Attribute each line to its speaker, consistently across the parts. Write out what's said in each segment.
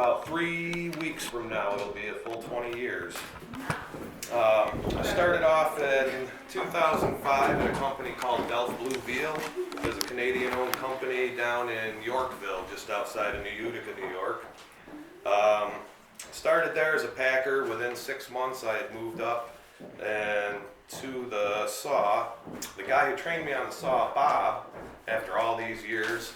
Speaker 1: about 3 weeks from now, it'll be a full 20 years. I started off in 2005 at a company called Delft Blue Veal. It was a Canadian-owned company down in Yorkville, just outside of Utica, New York. Started there as a packer. Within 6 months, I had moved up and to the saw. The guy who trained me on the saw, Bob, after all these years,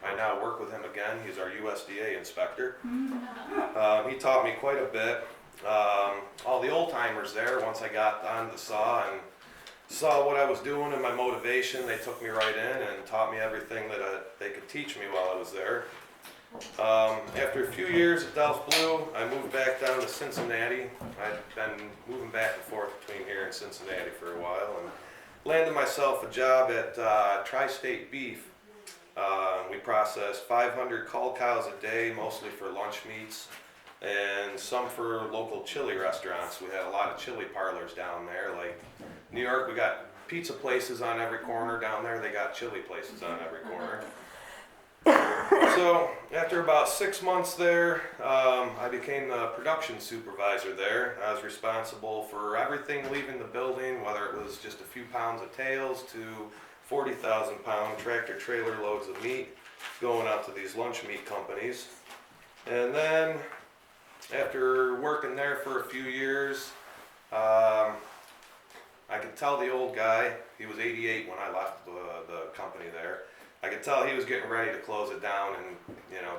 Speaker 1: I now work with him again. He's our USDA inspector. He taught me quite a bit. All the old timers there, once I got on the saw and saw what I was doing and my motivation, they took me right in and taught me everything that they could teach me while I was there. After a few years at Delft Blue, I moved back down to Cincinnati. I'd been moving back and forth between here and Cincinnati for a while and landed myself a job at Tri-State Beef. We processed 500 cull cows a day, mostly for lunch meats, and some for local chili restaurants. We had a lot of chili parlors down there. Like New York, we got pizza places on every corner. Down there, they got chili places on every corner. So after about 6 months there, I became the production supervisor there. I was responsible for everything leaving the building, whether it was just a few pounds of tails to 40,000 pound tractor trailer loads of meat going out to these lunch meat companies. And then after working there for a few years, I could tell the old guy, he was 88 when I left the company there. I could tell he was getting ready to close it down and,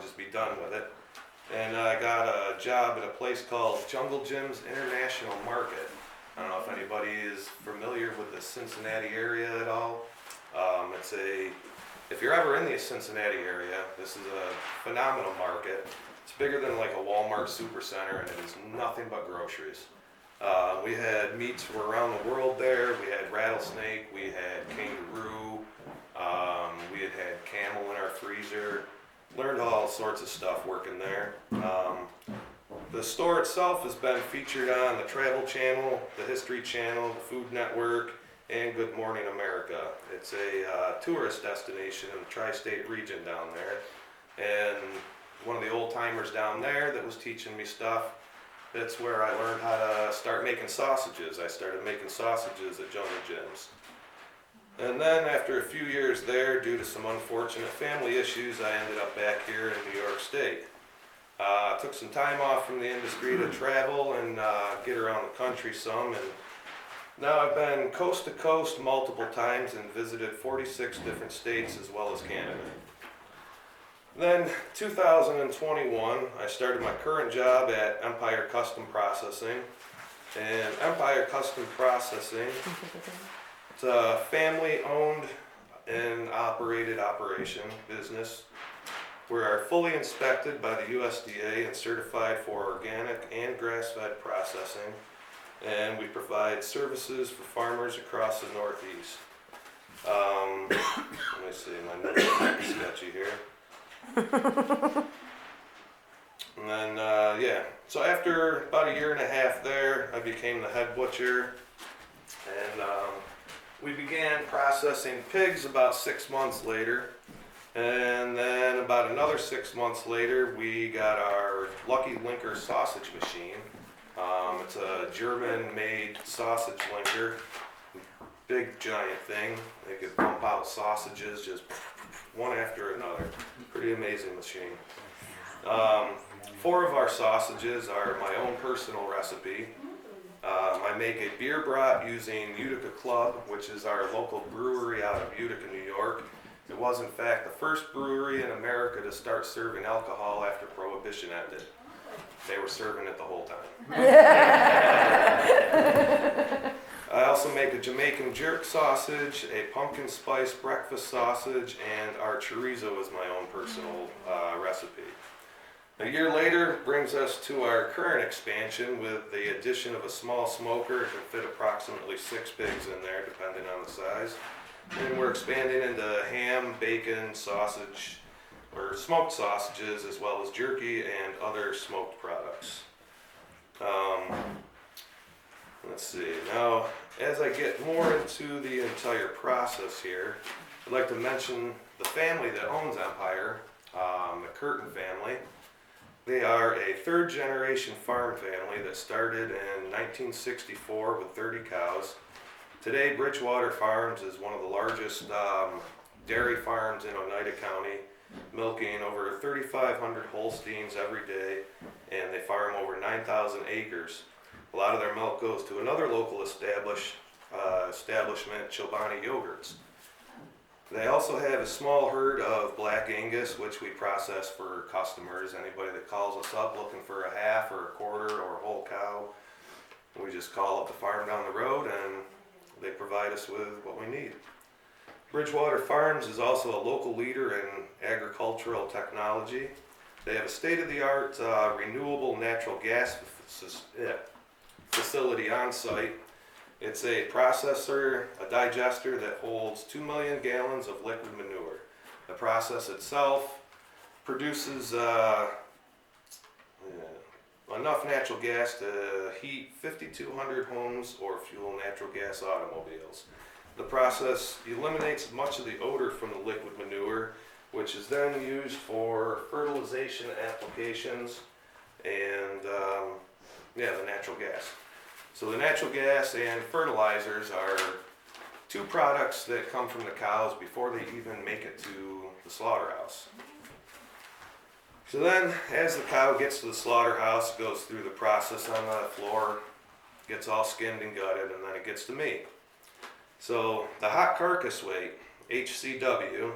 Speaker 1: just be done with it. And I got a job at a place called Jungle Jim's International Market. I don't know if anybody is familiar with the Cincinnati area at all. If you're ever in the Cincinnati area, this is a phenomenal market. It's bigger than like a Walmart supercenter, and it is nothing but groceries. We had meats from around the world there. We had rattlesnake, we had kangaroo, we had camel in our freezer. Learned all sorts of stuff working there. The store itself has been featured on the Travel Channel, the History Channel, the Food Network, and Good Morning America. It's a tourist destination in the tri-state region down there. And one of the old timers down there that was teaching me stuff, that's where I learned how to start making sausages. I started making sausages at Jungle Jim's. And then after a few years there, due to some unfortunate family issues, I ended up back here in New York State. Took some time off from the industry to travel and get around the country some. And now I've been coast to coast multiple times and visited 46 different states as well as Canada. Then 2021, I started my current job at Empire Custom Processing. And Empire Custom Processing, it's a family-owned and operated business. We are fully inspected by the USDA and certified for organic and grass-fed processing. And we provide services for farmers across the Northeast. Let me see, my notes are sketchy here. And then, so after about a year and a half there, I became the head butcher. And we began processing pigs about 6 months later. And then about another 6 months later, we got our Lucky Linker sausage machine. It's a German-made sausage linker, big giant thing. They could pump out sausages just one after another. Pretty amazing machine. 4 of our sausages are my own personal recipe. I make a beer brat using Utica Club, which is our local brewery out of Utica, New York. It was in fact the first brewery in America to start serving alcohol after Prohibition ended. They were serving it the whole time. I also make a Jamaican jerk sausage, a pumpkin spice breakfast sausage, and our chorizo is my own personal recipe. A year later brings us to our current expansion with the addition of a small smoker. It can fit approximately 6 pigs in there, depending on the size. And we're expanding into ham, bacon, sausage, or smoked sausages, as well as jerky and other smoked products. Let's see, now as I get more into the entire process here, I'd like to mention the family that owns Empire, the Curtin family. They are a third generation farm family that started in 1964 with 30 cows. Today, Bridgewater Farms is one of the largest dairy farms in Oneida County, milking over 3,500 Holsteins every day, and they farm over 9,000 acres. A lot of their milk goes to another local establishment, Chobani Yogurts. They also have a small herd of Black Angus, which we process for customers. Anybody that calls us up looking for a half or a quarter or a whole cow, we just call up the farm down the road and they provide us with what we need. Bridgewater Farms is also a local leader in agricultural technology. They have a state-of-the-art renewable natural gas facility on site. It's a processor, a digester that holds 2 million gallons of liquid manure. The process itself produces enough natural gas to heat 5,200 homes or fuel natural gas automobiles. The process eliminates much of the odor from the liquid manure, which is then used for fertilization applications and the natural gas. So the natural gas and fertilizers are two products that come from the cows before they even make it to the slaughterhouse. So then, as the cow gets to the slaughterhouse, it goes through the process on the floor, gets all skinned and gutted, and then it gets to me. So the hot carcass weight, HCW,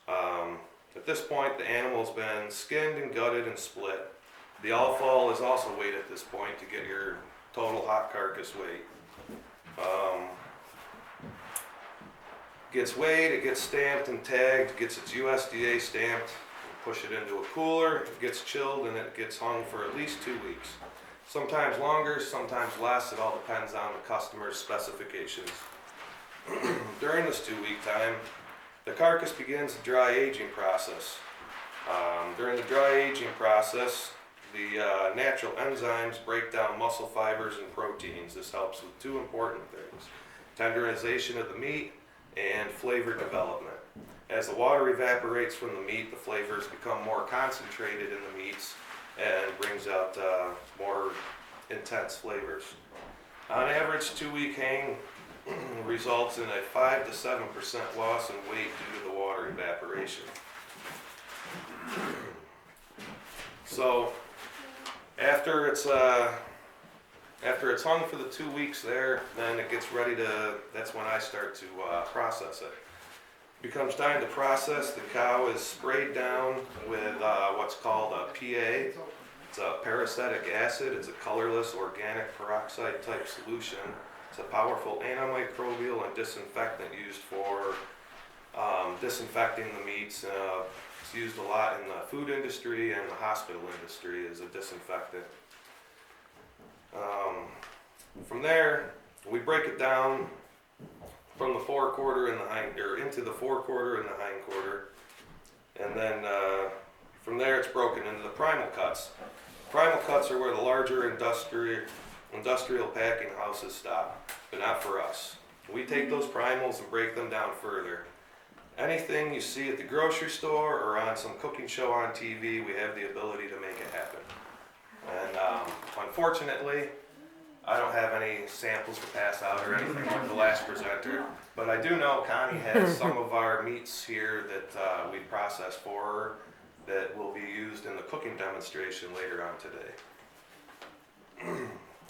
Speaker 1: at this point the animal's been skinned and gutted and split. The all-fall is also weighed at this point to get your total hot carcass weight. Gets weighed, it gets stamped and tagged, gets its USDA stamped, push it into a cooler, it gets chilled, and it gets hung for at least 2 weeks. Sometimes longer, sometimes less, it all depends on the customer's specifications. During this 2-week time, the carcass begins the dry aging process. During the dry aging process, the natural enzymes break down muscle fibers and proteins. This helps with two important things: tenderization of the meat and flavor development. As the water evaporates from the meat, the flavors become more concentrated in the meats and brings out more intense flavors. On average, 2-week hang results in a 5 to 7% loss in weight due to the water evaporation. So after it's hung for the 2 weeks there, then it gets ready to, that's when I start to process it. It becomes time to process. The cow is sprayed down with what's called a PA. It's a parasitic acid. It's a colorless organic peroxide type solution. It's a powerful antimicrobial and disinfectant used for disinfecting the meats. It's used a lot in the food industry and the hospital industry as a disinfectant. From there, we break it down from the forequarter and the hind, or into the forequarter and the hindquarter, and then from there it's broken into the primal cuts. Primal cuts are where the larger industrial packing houses stop, but not for us. We take those primals and break them down further. Anything you see at the grocery store or on some cooking show on TV, we have the ability to make it happen. And unfortunately, I don't have any samples to pass out or anything like the last presenter, but I do know Connie has some of our meats here that we process for her that will be used in the cooking demonstration later on today.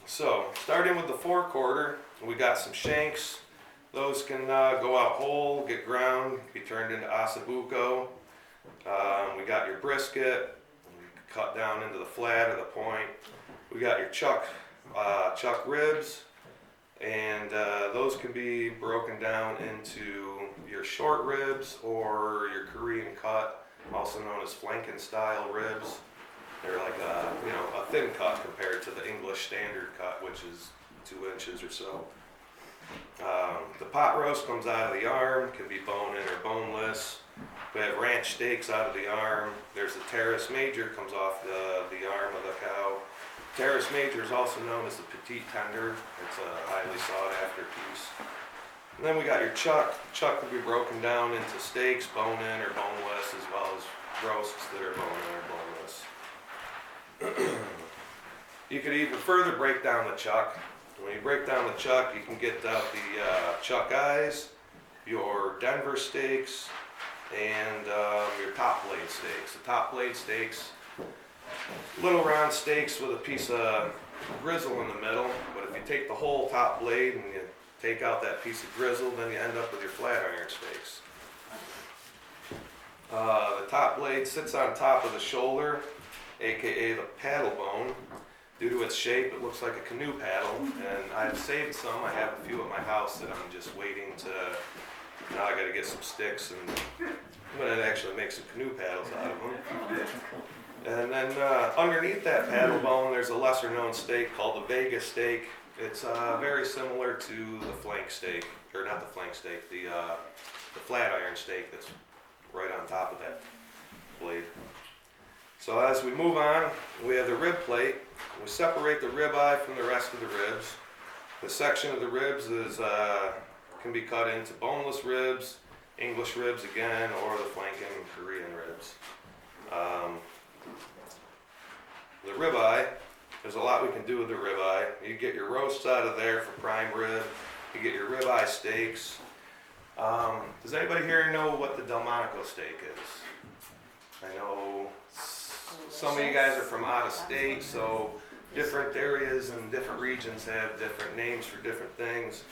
Speaker 1: So, starting with the forequarter, we got some shanks. Those can go out whole, get ground, be turned into ossobuco. We got your brisket, cut down into the flat or the point. We got your chuck ribs, and those can be broken down into your short ribs or your Korean cut, also known as flanken style ribs. They're like a thin cut compared to the English standard cut, which is 2 inches or so. The pot roast comes out of the arm, can be bone-in or boneless. We have ranch steaks out of the arm. There's the teres major, comes off the arm of the cow. Teres major is also known as the petite tender. It's a highly sought after piece. And then we got your chuck. Chuck will be broken down into steaks, bone-in or boneless, as well as roasts that are bone-in or boneless. you could even further break down the chuck. When you break down the chuck, you can get out the chuck eyes, your Denver steaks, and your top blade steaks. The top blade steaks, little round steaks with a piece of grizzle in the middle, but if you take the whole top blade and you take out that piece of grizzle, then you end up with your flat iron steaks. The top blade sits on top of the shoulder, aka the paddle bone. Due to its shape, it looks like a canoe paddle, and I've saved some. I have a few at my house that I'm just waiting to. Now I got to get some sticks and I'm gonna actually make some canoe paddles out of them. And then underneath that paddle bone, there's a lesser known steak called the Vegas steak. It's very similar to the flank steak, or not the flank steak, the flat iron steak that's right on top of that blade. So as we move on, we have the rib plate. We separate the ribeye from the rest of the ribs. The section of the ribs is can be cut into boneless ribs, English ribs again, or the flanking Korean ribs. The ribeye, there's a lot we can do with the ribeye. You get your roasts out of there for prime rib. You get your ribeye steaks. Does anybody here know what the Delmonico steak is? I know some of you guys are from out of state, so different areas and different regions have different names for different things.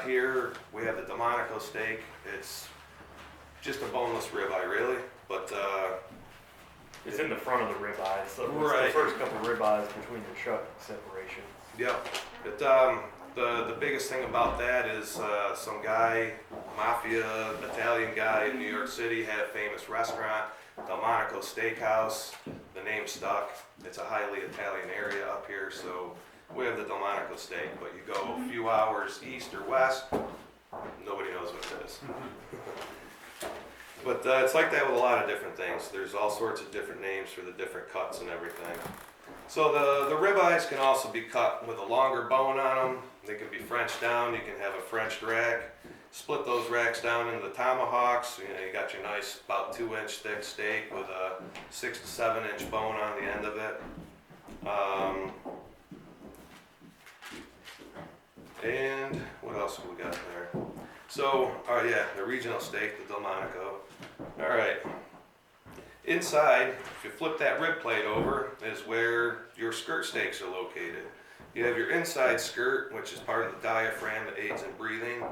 Speaker 1: Here we have the Delmonico steak. It's just a boneless ribeye, really, but
Speaker 2: it's in the front of the ribeye. So
Speaker 1: right.
Speaker 2: The first couple of ribeyes between the chuck separation.
Speaker 1: Yep. But the biggest thing about that is some guy, mafia Italian guy in New York City, had a famous restaurant, Delmonico Steakhouse. The name stuck. It's a highly Italian area up here, so we have the Delmonico steak. But you go a few hours east or west, nobody knows what it is. But it's like that with a lot of different things. There's all sorts of different names for the different cuts and everything. So the ribeyes can also be cut with a longer bone on them. They can be Frenched down. You can have a Frenched rack. Split those racks down into the tomahawks. You know, you got your nice about 2-inch thick steak with a 6 to 7 inch bone on the end of it. And what else have we got there? So, oh yeah, the regional steak, the Delmonico. All right. Inside, if you flip that rib plate over, is where your skirt steaks are located. You have your inside skirt, which is part of the diaphragm that aids in breathing,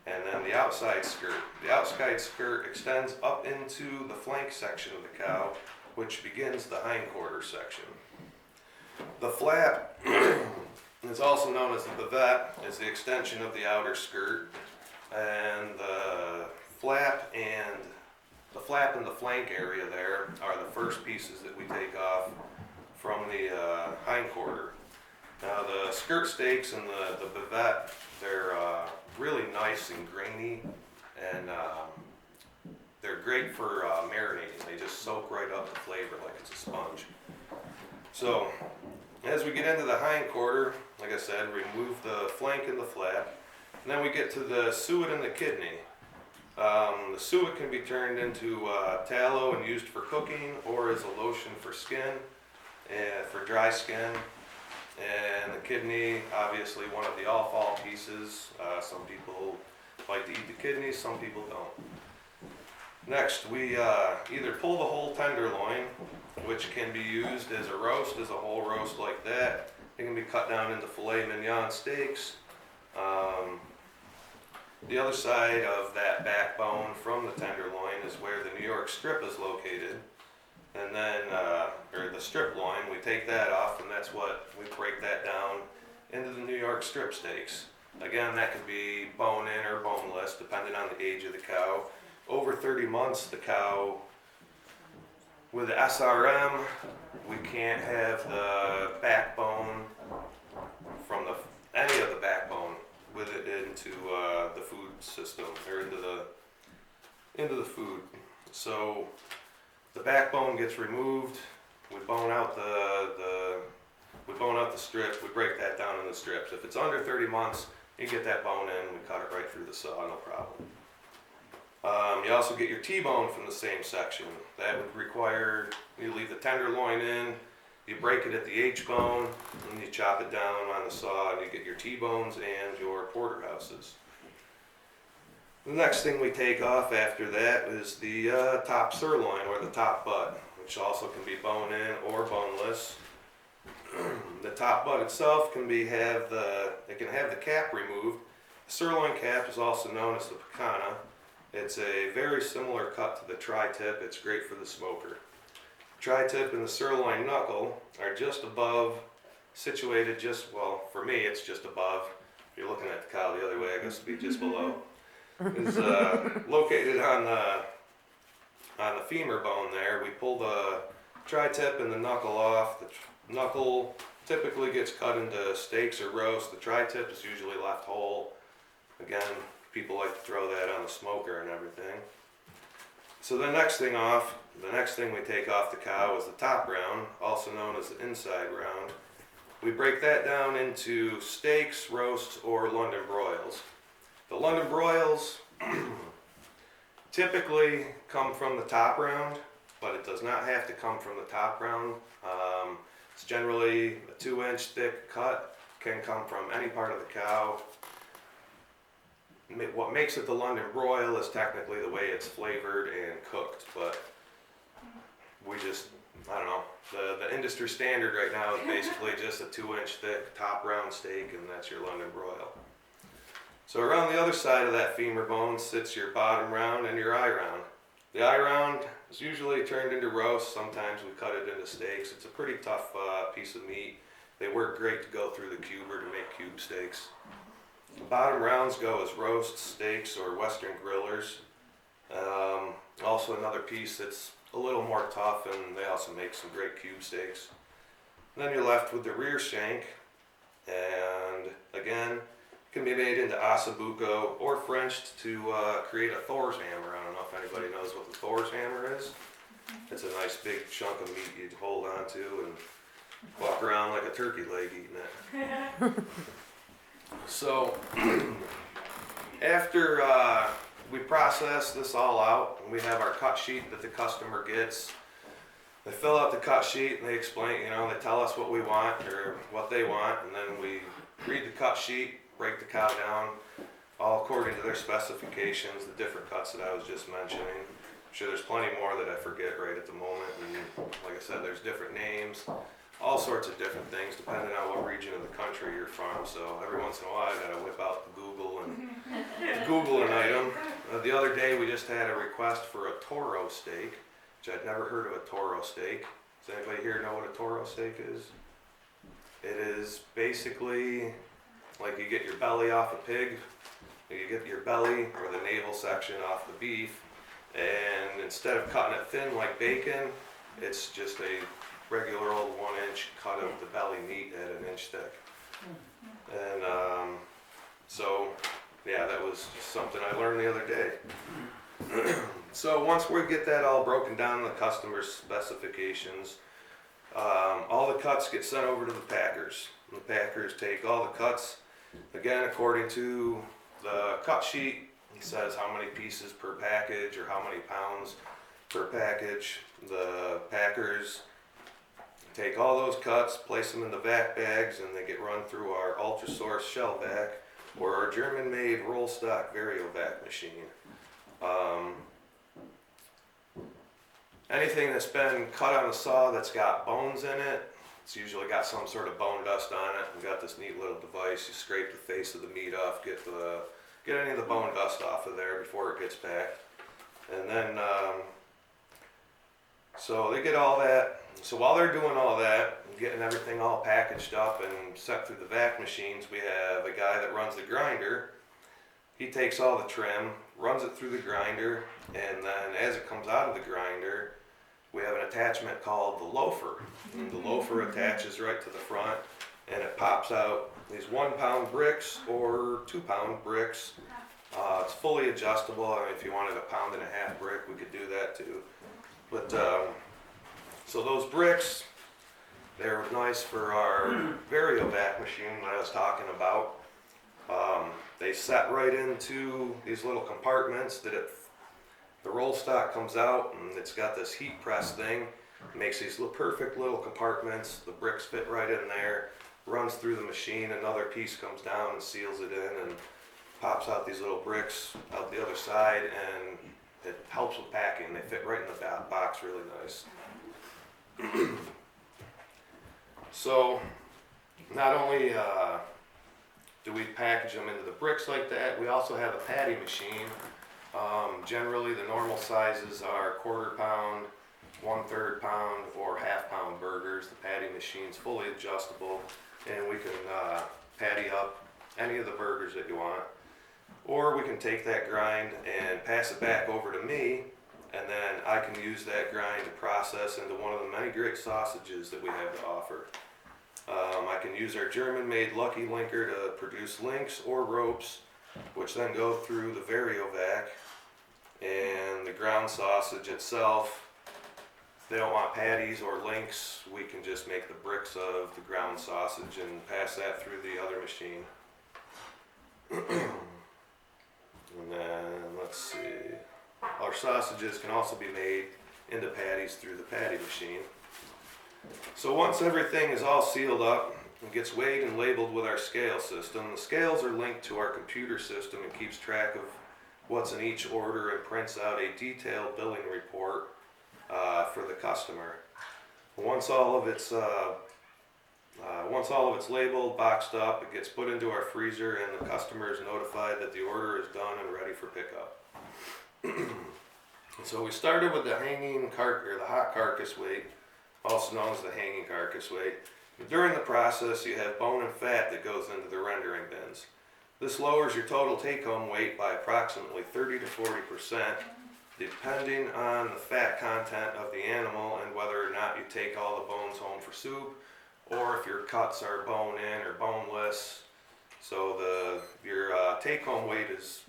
Speaker 1: and then the outside skirt. The outside skirt extends up into the flank section of the cow, which begins the hindquarter section. The flap is also known as the bavette, is the extension of the outer skirt, and the flap and the flank area there are the first pieces that we take off from the hindquarter. Now the skirt steaks and the bavette, they're really nice and grainy, and they're great for marinating. They just soak right up the flavor like it's a sponge. So as we get into the hindquarter, like I said, remove the flank and the flap, and then we get to the suet and the kidney. The suet can be turned into tallow and used for cooking, or as a lotion for skin, for dry skin. And the kidney, obviously one of the all-fall pieces. Some people like to eat the kidneys, some people don't. Next, we either pull the whole tenderloin, which can be used as a roast, as a whole roast like that. It can be cut down into filet mignon steaks. The other side of that backbone from the tenderloin is where the New York strip is located. And then, or the strip loin, we take that off, and that's what we break that down into the New York strip steaks. Again, that could be bone in or boneless, depending on the age of the cow. Over 30 months, the cow, with the SRM, we can't have the backbone from any of the backbone with it into the food system, or into the food. So the backbone gets removed. We bone out the strip. We break that down in the strips. If it's under 30 months, you get that bone in. We cut it right through the saw, no problem. You also get your T-bone from the same section. That would require you leave the tenderloin in. you break it at the H-bone, and you chop it down on the saw, and you get your T-bones and your porterhouses. The next thing we take off after that is the top sirloin, or the top butt, which also can be bone-in or boneless. The top butt itself can have the cap removed. The sirloin cap is also known as the picanha. It's a very similar cut to the tri-tip. It's great for the smoker. Tri-tip and the sirloin knuckle are just above, situated just, well, for me it's just above. If you're looking at the cow the other way, I guess it'd be just below. It's located on the femur bone there. We pull the tri-tip and the knuckle off. The knuckle typically gets cut into steaks or roast. The tri-tip is usually left whole. Again, people like to throw that on the smoker and everything. So the next thing we take off the cow is the top round, also known as the inside round. We break that down into steaks, roasts, or London broils. The London broils typically come from the top round, but it does not have to come from the top round. It's generally a 2-inch thick cut, can come from any part of the cow. What makes it the London broil is technically the way it's flavored and cooked, but we just, I don't know, the industry standard right now is basically just a 2-inch thick top round steak, and that's your London broil. So around the other side of that femur bone sits your bottom round and your eye round. The eye round is usually turned into roast. Sometimes we cut it into steaks. It's a pretty tough piece of meat. They work great to go through the cuber to make cube steaks. The bottom rounds go as roast steaks or western grillers. Also another piece that's a little more tough, and they also make some great cube steaks. And then you're left with the rear shank, and again, can be made into ossobuco or Frenched to create a Thor's hammer. I don't know if anybody knows what the Thor's hammer is. It's a nice big chunk of meat you'd hold on to and walk around like a turkey leg eating it. So after we process this all out, and we have our cut sheet that the customer gets. They fill out the cut sheet and they explain, they tell us what we want or what they want, and then we read the cut sheet, break the cow down, all according to their specifications, the different cuts that I was just mentioning. I'm sure there's plenty more that I forget right at the moment, and like I said, there's different names, all sorts of different things depending on what region of the country you're from. So every once in a while I gotta whip out the Google and Google an item. The other day we just had a request for a Toro steak, which I'd never heard of a Toro steak. Does anybody here know what a Toro steak is? It is basically like you get your belly off a pig, you get your belly or the navel section off the beef, and instead of cutting it thin like bacon, it's just a regular old 1-inch cut of the belly meat at 1 inch thick. And so yeah, that was just something I learned the other day. So once we get that all broken down, the customer's specifications, all the cuts get sent over to the packers. The packers take all the cuts, again according to the cut sheet. It says how many pieces per package or how many pounds per package. The packers take all those cuts, place them in the vac bags, and they get run through our Ultrasource shell vac or our German-made roll stock Variovac machine. Anything that's been cut on a saw that's got bones in it, it's usually got some sort of bone dust on it. We've got this neat little device. You scrape the face of the meat off, get any of the bone dust off of there before it gets packed. And then, so they get all that. So while they're doing all that, getting everything all packaged up and sent through the vac machines, we have a guy that runs the grinder. He takes all the trim, runs it through the grinder, and then as it comes out of the grinder, we have an attachment called the loafer. And the loafer attaches right to the front, and it pops out these 1-pound bricks or 2-pound bricks. It's fully adjustable. I mean, if you wanted a 1.5 pound brick, we could do that too. But so those bricks, they're nice for our Variovac machine that I was talking about. They set right into these little compartments that the roll stock comes out, and it's got this heat press thing Makes these perfect little compartments. The bricks fit right in there. Runs through the machine. Another piece comes down and seals it in and pops out these little bricks out the other side, and it helps with packing. They fit right in the box really nice. So not only do we package them into the bricks like that, we also have a patty machine. Generally the normal sizes are 1/4 pound, 1/3 pound, or 1/2 pound burgers. The patty machine's fully adjustable, and we can patty up any of the burgers that you want. Or we can take that grind and pass it back over to me, and then I can use that grind to process into one of the many great sausages that we have to offer. I can use our German-made Lucky Linker to produce links or ropes, which then go through the Variovac, and the ground sausage itself. If they don't want patties or links, we can just make the bricks of the ground sausage and pass that through the other machine. And then, let's see, our sausages can also be made into patties through the patty machine. So once everything is all sealed up and gets weighed and labeled with our scale system, the scales are linked to our computer system and keeps track of what's in each order and prints out a detailed billing report for the customer. Once all of it's labeled, boxed up, it gets put into our freezer, and the customer is notified that the order is done and ready for pickup. So we started with the the hot carcass weight, also known as the hanging carcass weight. During the process, you have bone and fat that goes into the rendering bins. This lowers your total take-home weight by approximately 30 to 40%, depending on the fat content of the animal and whether or not you take all the bones home for soup, or if your cuts are bone-in or boneless. So your take-home weight is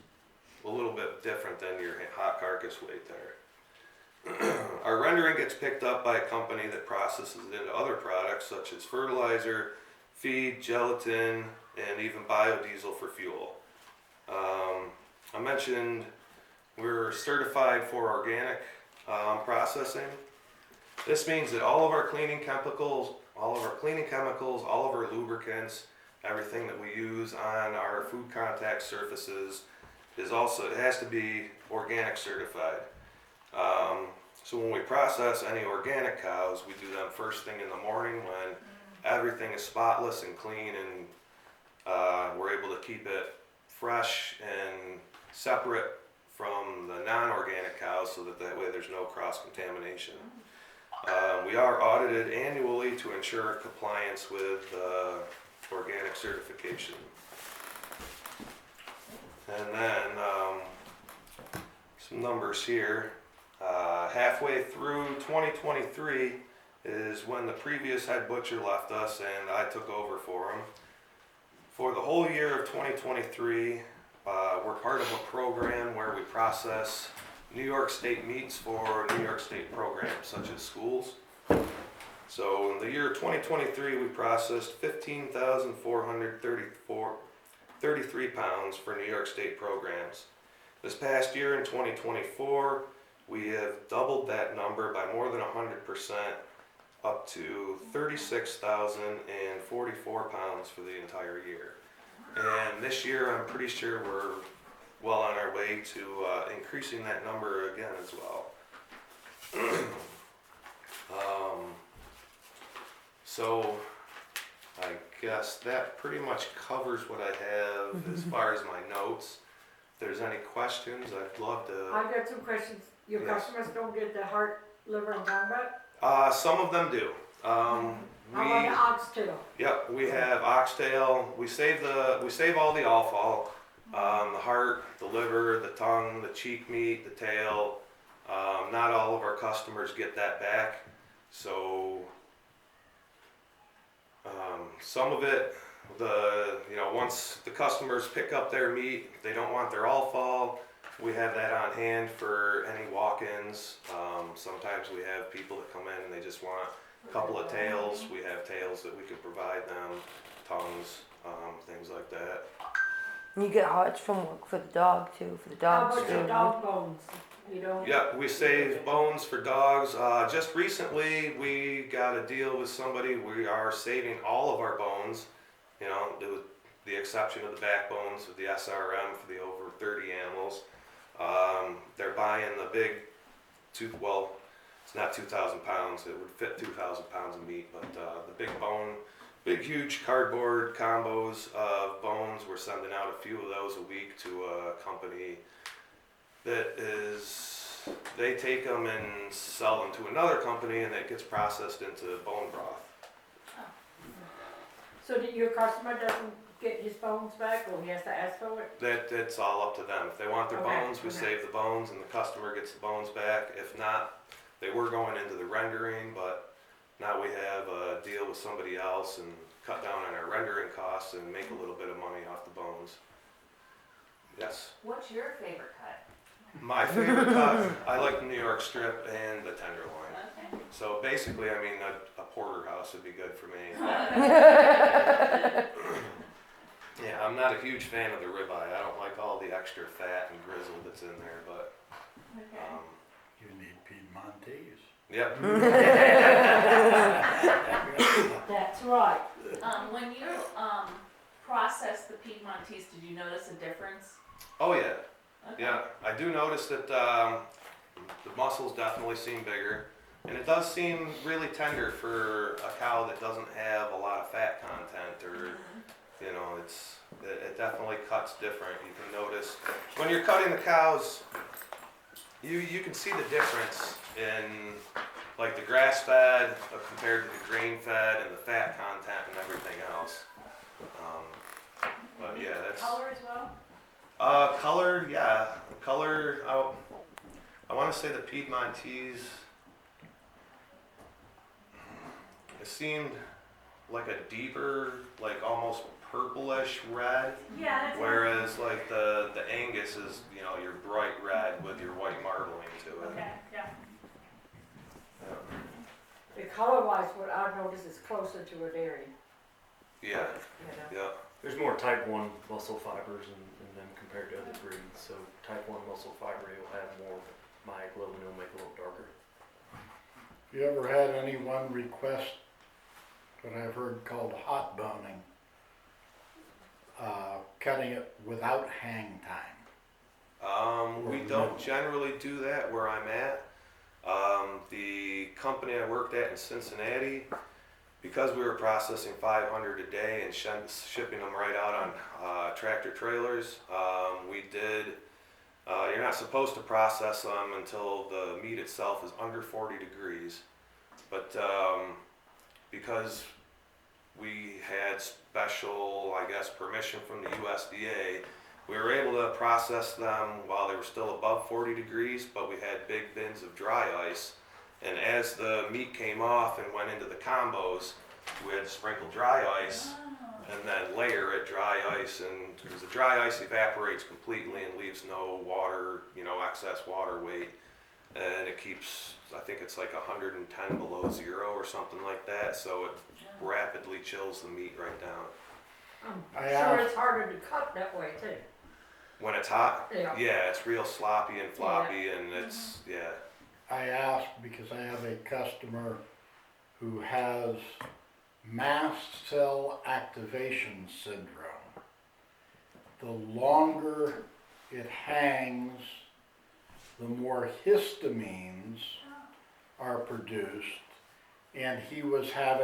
Speaker 1: a little bit different than your hot carcass weight there. Our rendering gets picked up by a company that processes it into other products such as fertilizer, feed, gelatin, and even biodiesel for fuel. I mentioned we're certified for organic processing. This means that all of our cleaning chemicals, all of our lubricants, everything that we use on our food contact surfaces it has to be organic certified. So when we process any organic cows, we do them first thing in the morning when everything is spotless and clean, and we're able to keep it fresh and separate from the non-organic cows, so that way there's no cross-contamination. We are audited annually to ensure compliance with organic certification. And then some numbers here. Halfway through 2023 is when the previous head butcher left us and I took over for him. For the whole year of 2023, we're part of a program where we process New York State meats for New York State programs such as schools. So in the year 2023, we processed 15,433 pounds for New York State programs. This past year in 2024, we have doubled that number by more than 100%, up to 36,044 pounds for the entire year. And this year, I'm pretty sure we're well on our way to increasing that number again as well. So I guess that pretty much covers what I have as far as my notes. If there's any questions, I'd love to.
Speaker 3: I've got some questions. Your
Speaker 1: Yes.
Speaker 3: customers don't get the heart, liver, and tongue butt?
Speaker 1: Some of them do.
Speaker 3: How about the oxtail?
Speaker 1: Yep, we have oxtail. We save all the offal, the heart, the liver, the tongue, the cheek meat, the tail. Not all of our customers get that back, so some of it, once the customers pick up their meat, if they don't want their offal, we have that on hand for any walk-ins. Sometimes we have people that come in and they just want a couple of tails. We have tails that we can provide them, tongues, things like that.
Speaker 4: You get hearts from work for the dog too, for the
Speaker 3: How
Speaker 4: dogs
Speaker 3: about your
Speaker 4: too.
Speaker 3: dog bones? You don't?
Speaker 1: Yep, we save bones for dogs. Just recently, we got a deal with somebody. We are saving all of our bones, you know, with the exception of the backbones of the SRM for the over 30 animals. They're buying the big well, it's not 2,000 pounds. It would fit 2,000 pounds of meat, but the big bone, big huge cardboard combos of bones. We're sending out a few of those a week to a company that is, they take them and sell them to another company, and it gets processed into bone broth.
Speaker 3: So that your customer doesn't get his bones back, or he has to ask for it?
Speaker 1: That's all up to them. If they want their
Speaker 3: Okay,
Speaker 1: bones, we
Speaker 3: okay.
Speaker 1: save the bones, and the customer gets the bones back. If not, they were going into the rendering, but now we have a deal with somebody else and cut down on our rendering costs and make a little bit of money off the bones. Yes.
Speaker 4: What's your favorite cut?
Speaker 1: My favorite cut, I like the New York strip and the tenderloin.
Speaker 4: Okay.
Speaker 1: So basically, I mean, a porterhouse would be good for me. Yeah, I'm not a huge fan of the ribeye. I don't like all the extra fat and grizzle that's in there, but,
Speaker 4: Okay.
Speaker 5: You need Peidmontese.
Speaker 1: yep.
Speaker 3: That's right.
Speaker 4: When you processed the Peidmontese, did you notice a difference?
Speaker 1: Oh, yeah.
Speaker 4: Okay.
Speaker 1: Yeah, I do notice that the muscles definitely seem bigger, and it does seem really tender for a cow that doesn't have a lot of fat content, or you know, it definitely cuts different. You can notice when you're cutting the cows, you can see the difference in like the grass fed compared to the grain fed and the fat content and everything else. But yeah, that's.
Speaker 4: Color as well?
Speaker 1: Color, yeah. Color, I want to say the Peidmontese, it seemed like a deeper, like almost purplish red,
Speaker 4: Yeah, that's.
Speaker 1: whereas like the Angus is, you know, your bright red with your white marbling to it.
Speaker 4: Okay, yeah.
Speaker 3: The color-wise, what I've noticed is closer to a dairy.
Speaker 1: Yeah,
Speaker 3: You know?
Speaker 1: yeah.
Speaker 2: There's more type 1 muscle fibers in them compared to other breeds. So type 1 muscle fiber, you'll have more myoglobin, it'll make it a little darker.
Speaker 5: You ever had anyone request what I've heard called hot boning? Cutting it without hang time.
Speaker 1: We don't generally do that where I'm at. The company I worked at in Cincinnati, because we were processing 500 a day and shipping them right out on tractor trailers, we did, you're not supposed to process them until the meat itself is under 40 degrees. But because we had special, I guess, permission from the USDA, we were able to process them while they were still above 40 degrees, but we had big bins of dry ice. And as the meat came off and went into the combos, we had to sprinkle dry ice and then layer it dry ice, and because the dry ice evaporates completely and leaves no water, you know, excess water weight, and it keeps, I think it's like 110 below zero or something like that, so it rapidly chills the meat right down.
Speaker 3: I'm
Speaker 5: I
Speaker 3: sure
Speaker 5: asked-
Speaker 3: it's harder to cut that way too.
Speaker 1: When it's hot,
Speaker 3: Yeah.
Speaker 1: yeah, it's real sloppy and floppy, and it's, yeah.
Speaker 5: I asked because I have a customer who has mast cell activation syndrome. The longer it hangs, the more histamines are produced, and he was having